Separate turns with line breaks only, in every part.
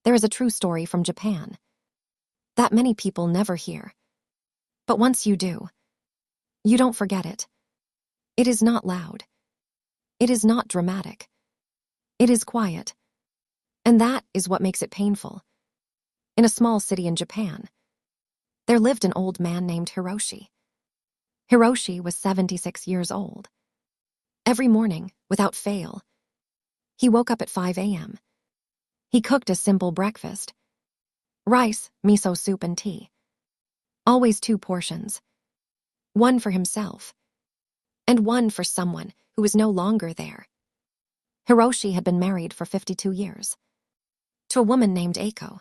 There is a true story from Japan that many people never hear. But once you do, you don't forget it. It is not loud. It is not dramatic. It is quiet. And that is what makes it painful. In a small city in Japan, there lived an old man named Hiroshi. Hiroshi was 76 years old. Every morning, without fail, he woke up at 5 a.m. He cooked a simple breakfast: rice, miso soup, and tea. Always 2 portions. One for himself, and one for someone who was no longer there. Hiroshi had been married for 52 years to a woman named Eiko.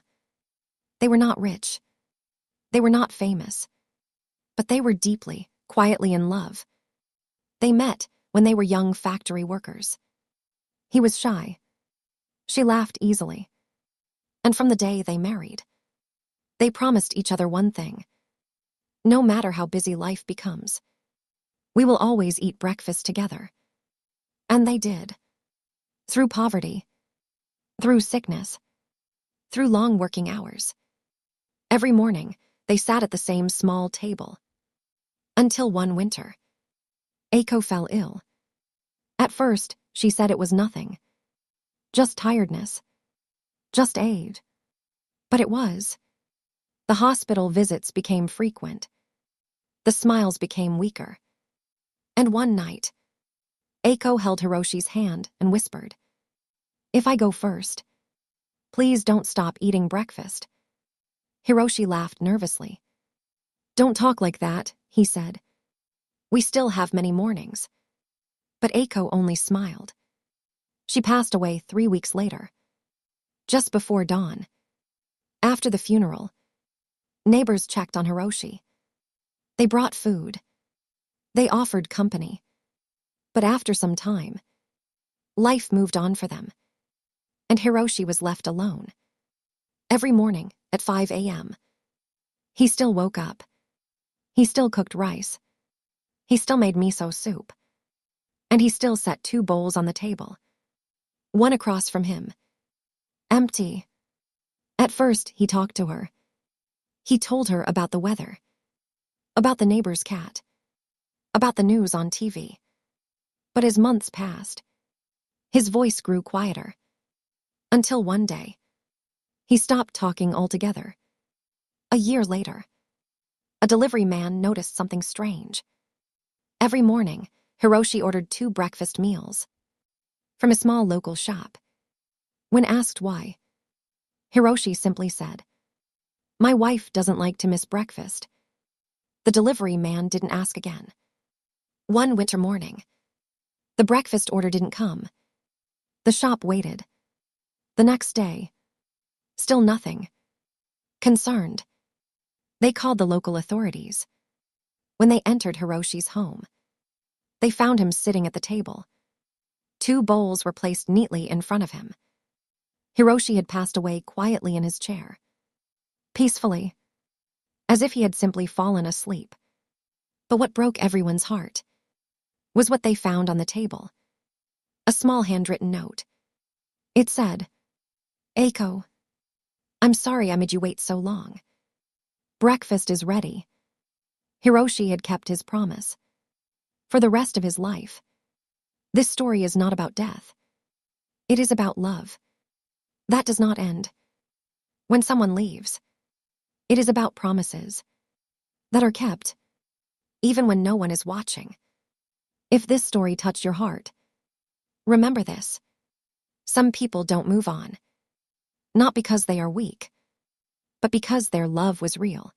They were not rich. They were not famous. But they were deeply, quietly in love. They met when they were young factory workers. He was shy. She laughed easily. And from the day they married, they promised each other one thing: no matter how busy life becomes, we will always eat breakfast together. And they did. Through poverty, through sickness, through long working hours. Every morning, they sat at the same small table. Until one winter, Eiko fell ill. At first, she said it was nothing. Just tiredness. Just age. But it was. The hospital visits became frequent. The smiles became weaker. And one night, Eiko held Hiroshi's hand and whispered, "If I go first, please don't stop eating breakfast." Hiroshi laughed nervously. "Don't talk like that," he said. "We still have many mornings." But Eiko only smiled. She passed away 3 weeks later, just before dawn. After the funeral, neighbors checked on Hiroshi. They brought food. They offered company. But after some time, life moved on for them, and Hiroshi was left alone. Every morning at 5 a.m., he still woke up. He still cooked rice. He still made miso soup. And he still set 2 bowls on the table, one across from him, empty. At first, he talked to her. He told her about the weather, about the neighbor's cat, about the news on TV. But as months passed, his voice grew quieter. Until one day, he stopped talking altogether. A year later, a delivery man noticed something strange. Every morning, Hiroshi ordered 2 breakfast meals from a small local shop. When asked why, Hiroshi simply said, "My wife doesn't like to miss breakfast." The delivery man didn't ask again. One winter morning, the breakfast order didn't come. The shop waited. The next day, still nothing. Concerned, they called the local authorities. When they entered Hiroshi's home, they found him sitting at the table. 2 bowls were placed neatly in front of him. Hiroshi had passed away quietly in his chair, peacefully, as if he had simply fallen asleep. But what broke everyone's heart was what they found on the table: a small handwritten note. It said, "Eiko, I'm sorry I made you wait so long. Breakfast is ready." Hiroshi had kept his promise. For the rest of his life, this story is not about death. It is about love. That does not end when someone leaves. It is about promises that are kept, even when no one is watching. If this story touched your heart, remember this: some people don't move on, not because they are weak, but because their love was real.